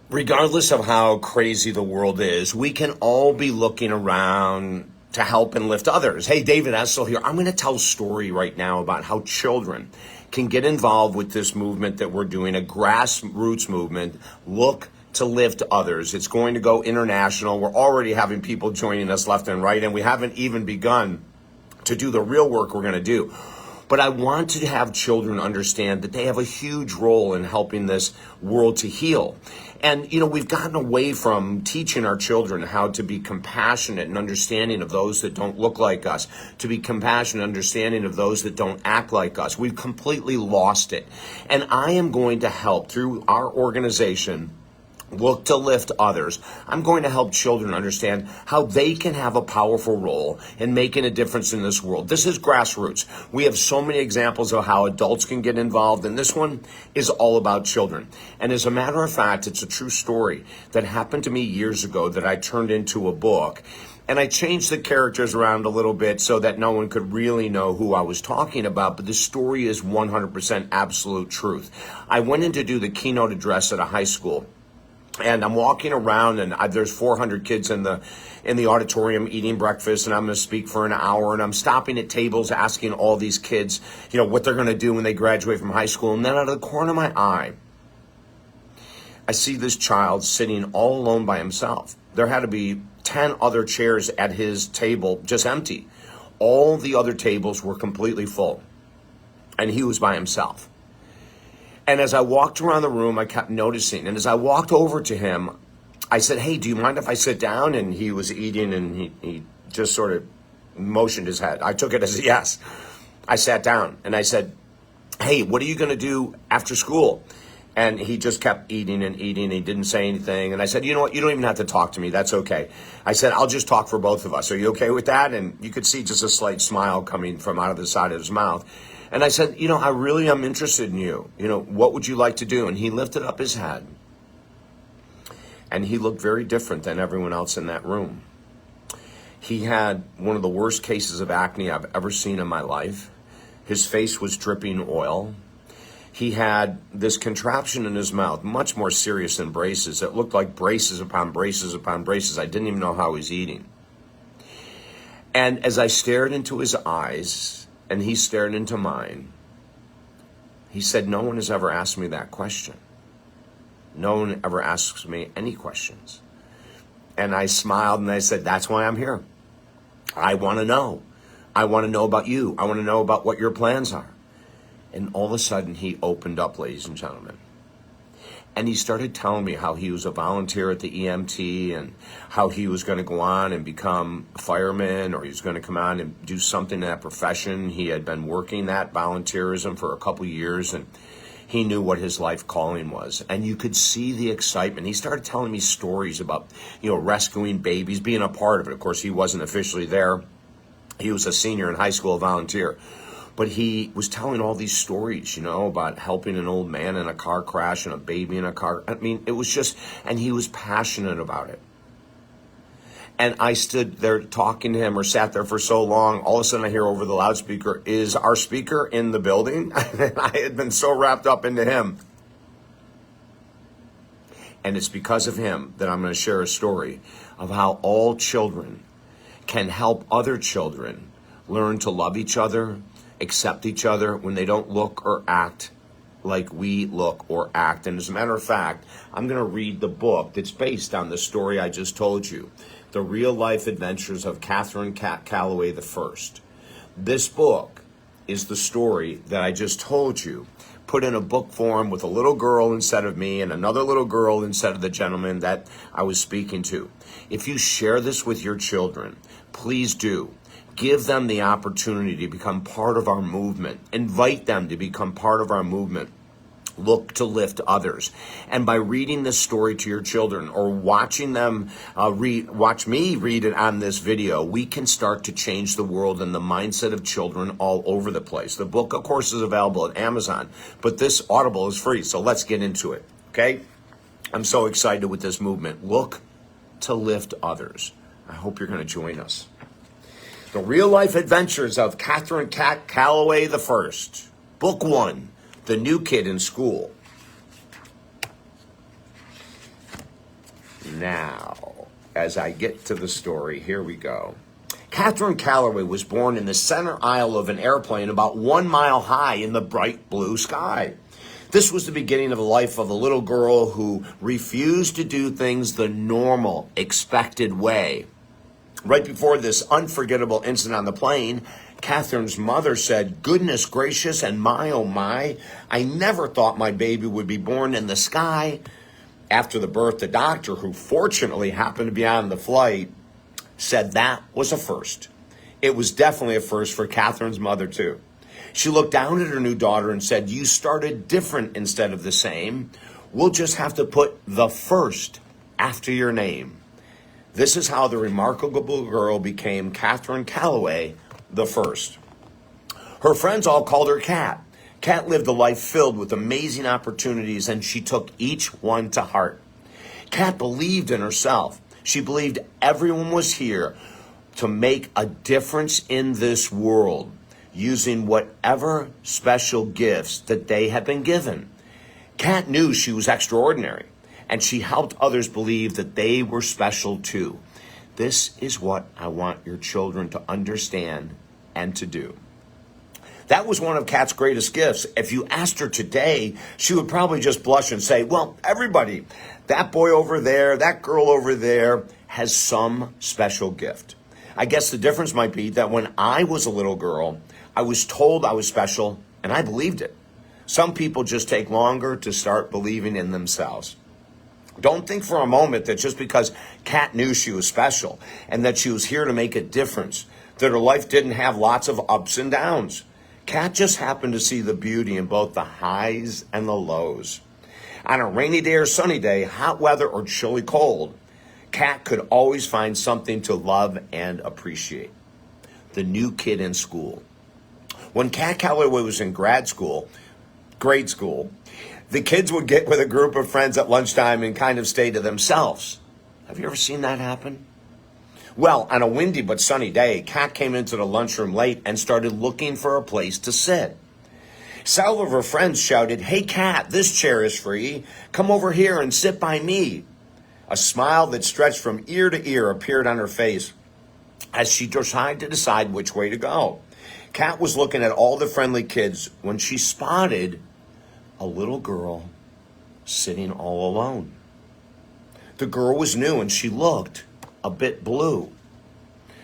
Regardless of how crazy the world is, we can all be looking around to help and lift others. Hey, David Essel here. I'm going to tell a story right now about how children can get involved with this movement that we're doing, a grassroots movement. Look to lift others. It's going to go international. We're already having people joining us left and right, and we haven't even begun to do the real work we're going to do. But I want to have children understand that they have a huge role in helping this world to heal. And, we've gotten away from teaching our children how to be compassionate and understanding of those that don't look like us, to be compassionate and understanding of those that don't act like us. We've completely lost it. And I am going to help through our organization, Look to Lift Others. I'm going to help children understand how they can have a powerful role in making a difference in this world. This is grassroots. We have so many examples of how adults can get involved, and this one is all about children. And as a matter of fact, it's a true story that happened to me years ago that I turned into a book. And I changed the characters around a little bit so that no one could really know who I was talking about. But the story is 100% absolute truth. I went in to do the keynote address at a high school. And I'm walking around, and there's 400 kids in the auditorium eating breakfast, and I'm going to speak for an hour. And I'm stopping at tables asking all these kids, what they're going to do when they graduate from high school. And then out of the corner of my eye, I see this child sitting all alone by himself. There had to be 10 other chairs at his table just empty. All the other tables were completely full, and he was by himself. And as I walked around the room, I kept noticing. And as I walked over to him, I said, "Hey, do you mind if I sit down?" And he was eating, and he just sort of motioned his head. I took it as a yes. I sat down, and I said, "Hey, what are you going to do after school?" And he just kept eating and eating. He didn't say anything. And I said, "You know what? You don't even have to talk to me. That's okay." I said, "I'll just talk for both of us. Are you okay with that?" And you could see just a slight smile coming from out of the side of his mouth. And I said, "I really am interested in you. What would you like to do?" And he lifted up his head. And he looked very different than everyone else in that room. He had one of the worst cases of acne I've ever seen in my life. His face was dripping oil. He had this contraption in his mouth, much more serious than braces. It looked like braces upon braces upon braces. I didn't even know how he was eating. And as I stared into his eyes, and he stared into mine, he said, "No one has ever asked me that question. No one ever asks me any questions." And I smiled and I said, "That's why I'm here. I want to know. I want to know about you. I want to know about what your plans are." And all of a sudden he opened up, ladies and gentlemen. And he started telling me how he was a volunteer at the EMT and how he was going to go on and become a fireman, or he was going to come on and do something in that profession. He had been working that volunteerism for a couple years, and he knew what his life calling was. And you could see the excitement. He started telling me stories about, rescuing babies, being a part of it. Of course, he wasn't officially there. He was a senior in high school, a volunteer. But he was telling all these stories, about helping an old man in a car crash and a baby in a car. I mean, it was just, and he was passionate about it. And I stood there talking to him, or sat there for so long. All of a sudden I hear over the loudspeaker, "Is our speaker in the building?" I had been so wrapped up into him. And it's because of him that I'm going to share a story of how all children can help other children learn to love each other, accept each other when they don't look or act like we look or act. And as a matter of fact, I'm going to read the book that's based on the story I just told you, The Real Life Adventures of Catherine Calloway I. This book is the story that I just told you, put in a book form with a little girl instead of me and another little girl instead of the gentleman that I was speaking to. If you share this with your children, please do. Give them the opportunity to become part of our movement. Invite them to become part of our movement. Look to Lift Others. And by reading this story to your children, or watching them watch me read it on this video, we can start to change the world and the mindset of children all over the place. The book, of course, is available at Amazon, but this Audible is free. So let's get into it. Okay? I'm so excited with this movement. Look to Lift Others. I hope you're going to join us. The Real Life Adventures of Catherine Calloway I. Book 1, The New Kid in School. Now, as I get to the story, here we go. Catherine Calloway was born in the center aisle of an airplane about 1 mile high in the bright blue sky. This was the beginning of the life of a little girl who refused to do things the normal, expected way. Right before this unforgettable incident on the plane, Catherine's mother said, "Goodness gracious and my oh my, I never thought my baby would be born in the sky." After the birth, the doctor, who fortunately happened to be on the flight, said that was a first. It was definitely a first for Catherine's mother, too. She looked down at her new daughter and said, "You started different instead of the same. We'll just have to put the first after your name." This is how the remarkable girl became Catherine Calloway the first. Her friends all called her Cat. Cat lived a life filled with amazing opportunities, and she took each one to heart. Cat believed in herself. She believed everyone was here to make a difference in this world, using whatever special gifts that they had been given. Cat knew she was extraordinary, and she helped others believe that they were special too. This is what I want your children to understand and to do. That was one of Kat's greatest gifts. If you asked her today, she would probably just blush and say, "Well, everybody, that boy over there, that girl over there has some special gift." I guess the difference might be that when I was a little girl, I was told I was special and I believed it. Some people just take longer to start believing in themselves. Don't think for a moment that just because Kat knew she was special and that she was here to make a difference, that her life didn't have lots of ups and downs. Kat just happened to see the beauty in both the highs and the lows. On a rainy day or sunny day, hot weather or chilly cold, Kat could always find something to love and appreciate. The new kid in school. When Kat Calloway was in grade school, the kids would get with a group of friends at lunchtime and kind of stay to themselves. Have you ever seen that happen? Well, on a windy but sunny day, Kat came into the lunchroom late and started looking for a place to sit. Several of her friends shouted, "Hey, Kat, this chair is free. Come over here and sit by me." A smile that stretched from ear to ear appeared on her face as she tried to decide which way to go. Kat was looking at all the friendly kids when she spotted a little girl sitting all alone. The girl was new and she looked a bit blue.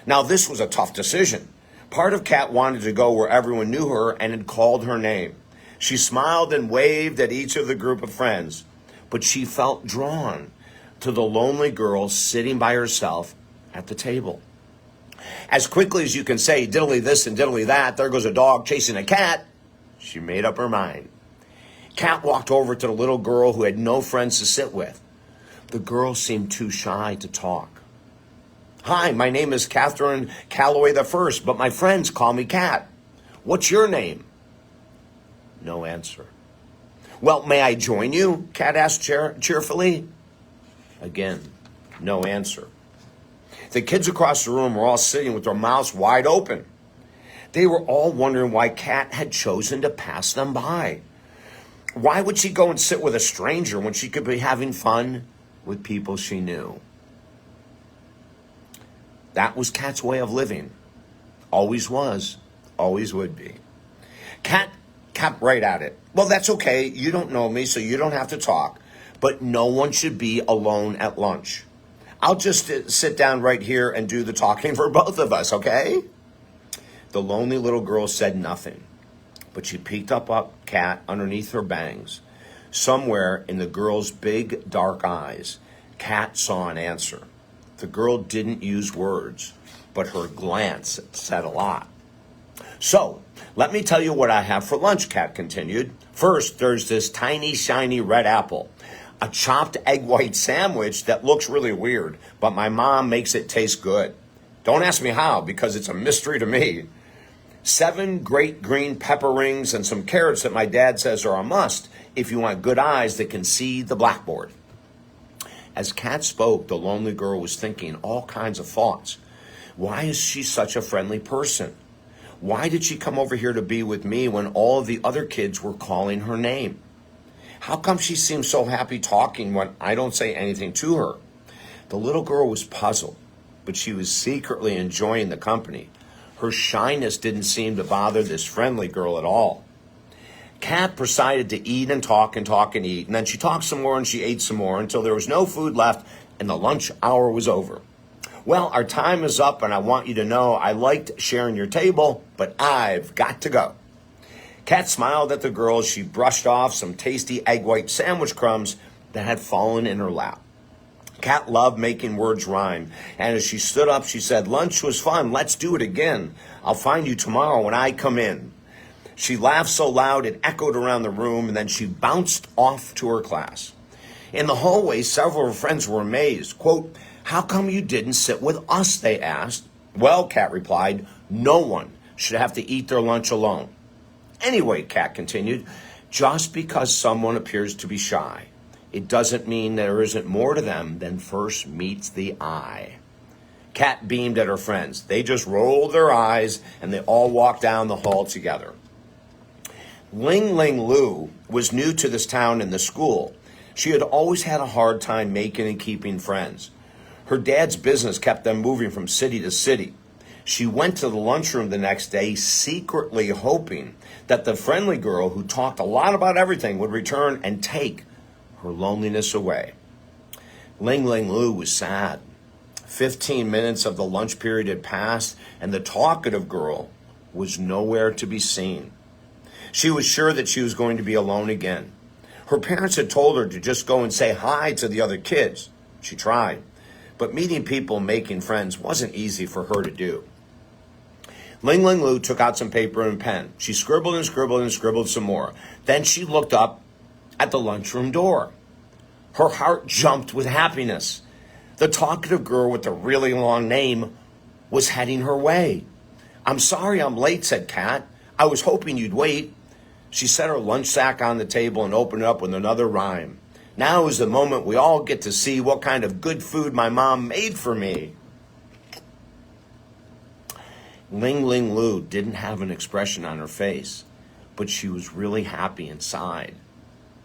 Now, this was a tough decision. Part of Kat wanted to go where everyone knew her and had called her name. She smiled and waved at each of the group of friends, but she felt drawn to the lonely girl sitting by herself at the table. As quickly as you can say, diddly this and diddly that, there goes a dog chasing a cat, she made up her mind. Kat walked over to the little girl who had no friends to sit with. The girl seemed too shy to talk. "Hi, my name is Catherine Calloway the First, but my friends call me Kat. What's your name?" No answer. "Well, may I join you?" Kat asked cheerfully. Again, no answer. The kids across the room were all sitting with their mouths wide open. They were all wondering why Kat had chosen to pass them by. Why would she go and sit with a stranger when she could be having fun with people she knew? That was Kat's way of living. Always was, always would be. Kat kept right at it. "Well, that's okay. You don't know me, so you don't have to talk. But no one should be alone at lunch. I'll just sit down right here and do the talking for both of us, okay?" The lonely little girl said nothing, but she peeked up Kat underneath her bangs. Somewhere in the girl's big, dark eyes, Kat saw an answer. The girl didn't use words, but her glance said a lot. "So, let me tell you what I have for lunch," Kat continued. "First, there's this tiny, shiny red apple. A chopped egg white sandwich that looks really weird, but my mom makes it taste good. Don't ask me how, because it's a mystery to me. 7 great green pepper rings and some carrots that my dad says are a must if you want good eyes that can see the blackboard." As Kat spoke, the lonely girl was thinking all kinds of thoughts. Why is she such a friendly person? Why did she come over here to be with me when all of the other kids were calling her name? How come she seems so happy talking when I don't say anything to her? The little girl was puzzled, but she was secretly enjoying the company. Her shyness didn't seem to bother this friendly girl at all. Kat proceeded to eat and talk and talk and eat, and then she talked some more and she ate some more until there was no food left and the lunch hour was over. Well, our time is up, and I want you to know I liked sharing your table, but I've got to go. Kat smiled at the girl as she brushed off some tasty egg white sandwich crumbs that had fallen in her lap. Kat loved making words rhyme, and as she stood up, she said, "Lunch was fun. Let's do it again. I'll find you tomorrow when I come in." She laughed so loud it echoed around the room, and then she bounced off to her class. In the hallway, several of her friends were amazed. Quote, "How come you didn't sit with us?" they asked. "Well," Kat replied, "no one should have to eat their lunch alone." "Anyway," Kat continued, "just because someone appears to be shy, it doesn't mean there isn't more to them than first meets the eye." Kat beamed at her friends. They just rolled their eyes, and they all walked down the hall together. Ling Ling Lu was new to this town and the school. She had always had a hard time making and keeping friends. Her dad's business kept them moving from city to city. She went to the lunchroom the next day secretly hoping that the friendly girl who talked a lot about everything would return and take her loneliness away. Ling Ling Lu was sad. 15 minutes of the lunch period had passed, and the talkative girl was nowhere to be seen. She was sure that she was going to be alone again. Her parents had told her to just go and say hi to the other kids. She tried, but meeting people and making friends wasn't easy for her to do. Ling Ling Lu took out some paper and pen. She scribbled and scribbled and scribbled some more. Then she looked up at the lunchroom door. Her heart jumped with happiness. The talkative girl with the really long name was heading her way. "I'm sorry I'm late," said Kat. "I was hoping you'd wait." She set her lunch sack on the table and opened it up with another rhyme. "Now is the moment we all get to see what kind of good food my mom made for me." Ling Ling Lu didn't have an expression on her face, but she was really happy inside.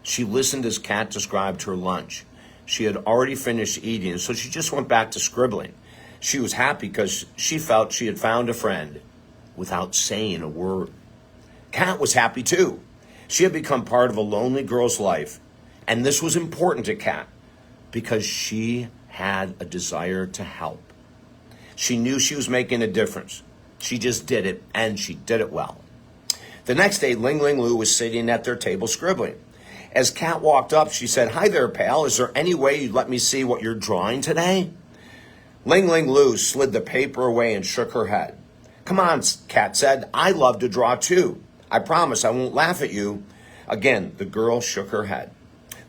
She listened as Kat described her lunch. She had already finished eating, so she just went back to scribbling. She was happy because she felt she had found a friend without saying a word. Kat was happy too. She had become part of a lonely girl's life, and this was important to Kat because she had a desire to help. She knew she was making a difference. She just did it, and she did it well. The next day, Ling Ling Lu was sitting at their table scribbling. As Kat walked up, she said, "Hi there, pal. Is there any way you'd let me see what you're drawing today?" Ling Ling Lu slid the paper away and shook her head. "Come on," Kat said. "I love to draw too. I promise I won't laugh at you." Again, the girl shook her head.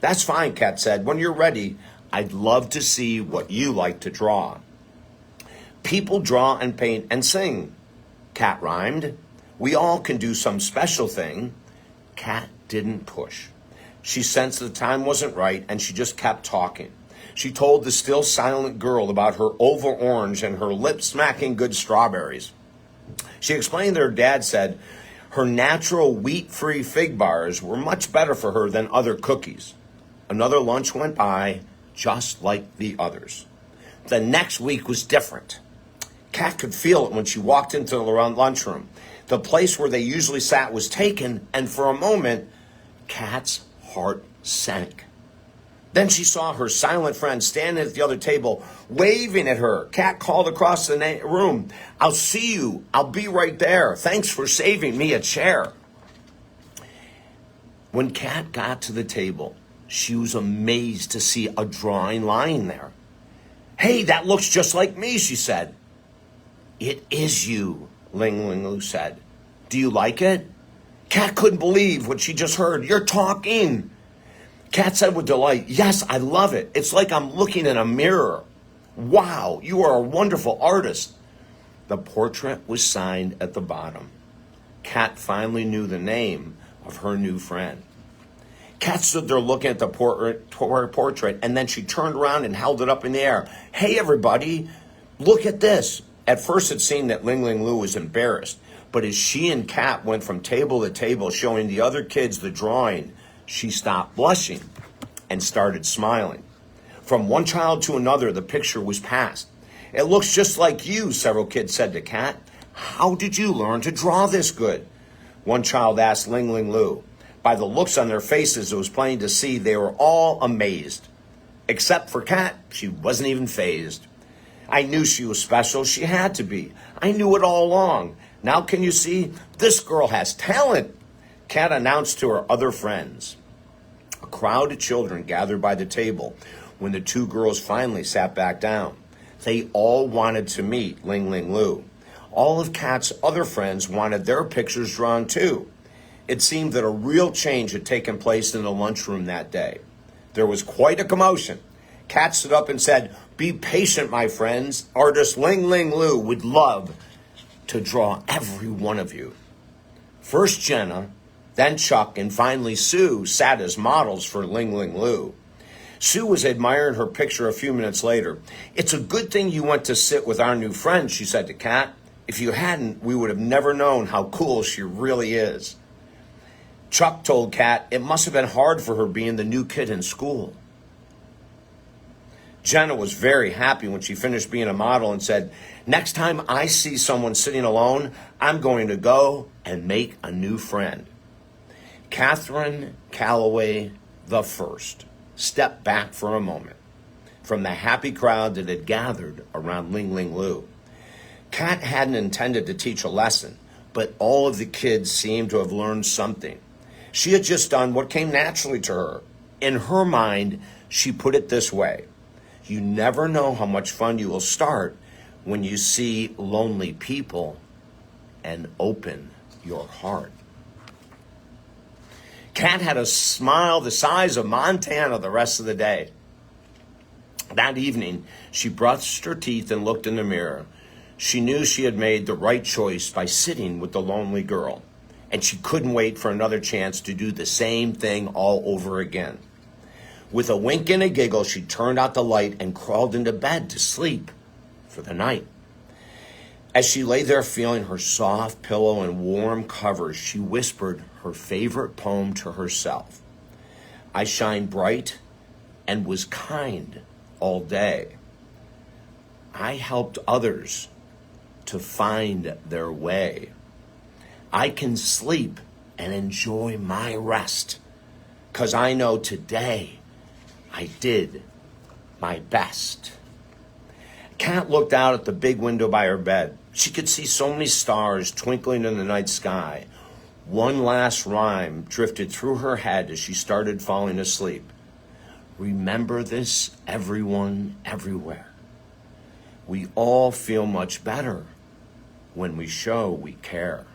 "That's fine," Kat said. "When you're ready, I'd love to see what you like to draw." "People draw and paint and sing," Kat rhymed. "We all can do some special thing." Kat didn't push. She sensed the time wasn't right, and she just kept talking. She told the still silent girl about her oval orange and her lip-smacking good strawberries. She explained that her dad said her natural wheat-free fig bars were much better for her than other cookies. Another lunch went by, just like the others. The next week was different. Kat could feel it when she walked into the lunchroom. The place where they usually sat was taken, and for a moment, Kat's heart sank. Then she saw her silent friend standing at the other table, waving at her. Kat called across the room, "I'll see you. I'll be right there. Thanks for saving me a chair." When Kat got to the table, she was amazed to see a drawing lying there. "Hey, that looks just like me," she said. "It is you," Ling Ling Lu said. "Do you like it?" Kat couldn't believe what she just heard. "You're talking." Kat said with delight, "Yes, I love it. It's like I'm looking in a mirror. Wow, you are a wonderful artist." The portrait was signed at the bottom. Kat finally knew the name of her new friend. Kat stood there looking at the portrait, and then she turned around and held it up in the air. "Hey, everybody, look at this." At first, it seemed that Ling Ling Lu was embarrassed, but as she and Kat went from table to table showing the other kids the drawing, she stopped blushing and started smiling. From one child to another, the picture was passed. It looks just like you, several kids said to Kat. How did you learn to draw this good? One child asked Ling Ling Lu. By the looks on their faces, it was plain to see they were all amazed. Except for Kat, she wasn't even fazed. I knew she was special. She had to be. I knew it all along. Now can you see? This girl has talent, Kat announced to her other friends. A crowd of children gathered by the table when the two girls finally sat back down. They all wanted to meet Ling Ling Lu. All of Kat's other friends wanted their pictures drawn too. It seemed that a real change had taken place in the lunchroom that day. There was quite a commotion. Kat stood up and said, "Be patient, my friends. Artist Ling Ling Lu would love to draw every one of you." First Jenna, then Chuck, and finally Sue sat as models for Ling Ling Lu. Sue was admiring her picture a few minutes later. "It's a good thing you went to sit with our new friend," she said to Kat. "If you hadn't, we would have never known how cool she really is." Chuck told Kat it must have been hard for her being the new kid in school. Jenna was very happy when she finished being a model and said, "Next time I see someone sitting alone, I'm going to go and make a new friend." Catherine Calloway the First stepped back for a moment from the happy crowd that had gathered around Ling Ling Lu. Kat hadn't intended to teach a lesson, but all of the kids seemed to have learned something. She had just done what came naturally to her. In her mind, she put it this way: you never know how much fun you will start when you see lonely people and open your heart. Kat had a smile the size of Montana the rest of the day. That evening, she brushed her teeth and looked in the mirror. She knew she had made the right choice by sitting with the lonely girl, and she couldn't wait for another chance to do the same thing all over again. With a wink and a giggle, she turned out the light and crawled into bed to sleep for the night. As she lay there feeling her soft pillow and warm covers, she whispered her favorite poem to herself. "I shine bright and was kind all day. I helped others to find their way. I can sleep and enjoy my rest, 'cause I know today I did my best." Kat looked out at the big window by her bed. She could see so many stars twinkling in the night sky. One last rhyme drifted through her head as she started falling asleep. Remember this, everyone, everywhere. We all feel much better when we show we care.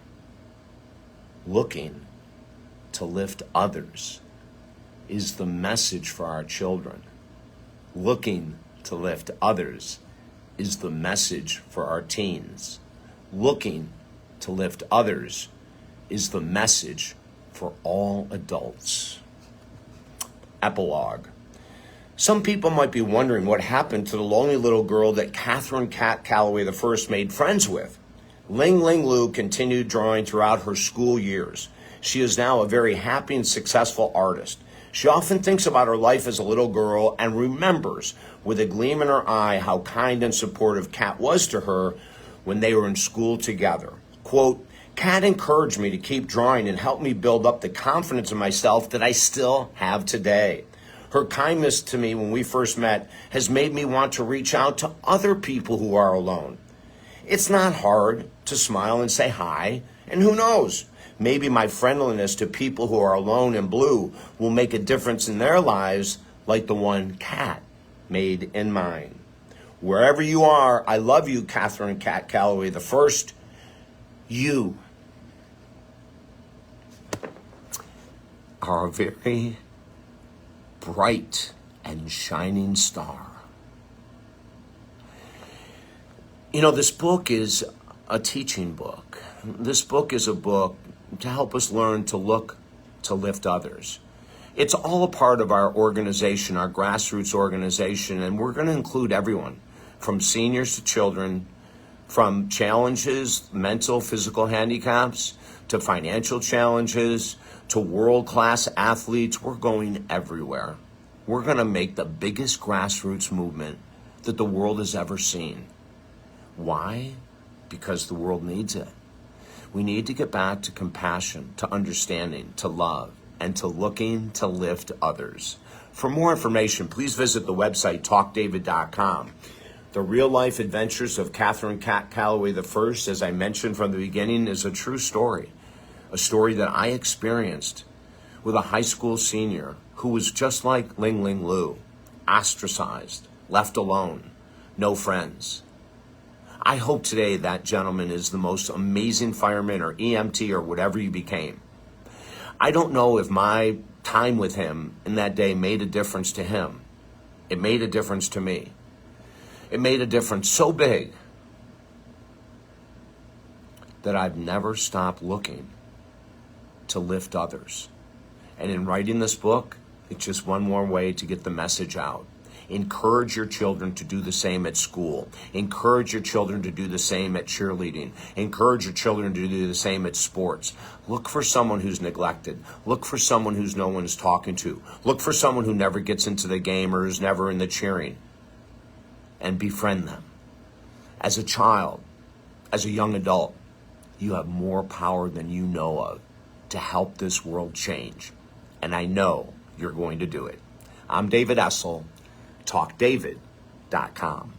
Looking to lift others is the message for our children. Looking to lift others is the message for our teens. Looking to lift others is the message for all adults. Epilogue. Some people might be wondering what happened to the lonely little girl that Catherine Kat Calloway I made friends with. Ling Ling Lu continued drawing throughout her school years. She is now a very happy and successful artist. She often thinks about her life as a little girl and remembers with a gleam in her eye how kind and supportive Kat was to her when they were in school together. Quote, "Kat encouraged me to keep drawing and helped me build up the confidence in myself that I still have today. Her kindness to me when we first met has made me want to reach out to other people who are alone. It's not hard to smile and say hi, and who knows, maybe my friendliness to people who are alone and blue will make a difference in their lives like the one Kat made in mine. Wherever you are, I love you, Catherine Kat Calloway the First. You are a very bright and shining star." You know, this book is a teaching book. This book is a book to help us learn to look to lift others. It's all a part of our organization, our grassroots organization, and we're going to include everyone, from seniors to children, from challenges, mental, physical handicaps, to financial challenges, to world-class athletes. We're going everywhere. we're going to make the biggest grassroots movement that the world has ever seen. Why? Because the world needs it. We need to get back to compassion, to understanding, to love, and to looking to lift others. For more information, please visit the website talkdavid.com. The real life adventures of Catherine Cat Calloway I, as I mentioned from the beginning, is a true story. A story that I experienced with a high school senior who was just like Ling Ling Lu, ostracized, left alone, no friends. I hope today that gentleman is the most amazing fireman or EMT or whatever you became. I don't know if my time with him in that day made a difference to him. It made a difference to me. It made a difference so big that I've never stopped looking to lift others. And in writing this book, it's just one more way to get the message out. Encourage your children to do the same at school. Encourage your children to do the same at cheerleading. Encourage your children to do the same at sports. Look for someone who's neglected. Look for someone who's no one's talking to. Look for someone who never gets into the game or is never in the cheering. And befriend them. As a child, as a young adult, you have more power than you know of to help this world change. And I know you're going to do it. I'm David Essel, talkdavid.com.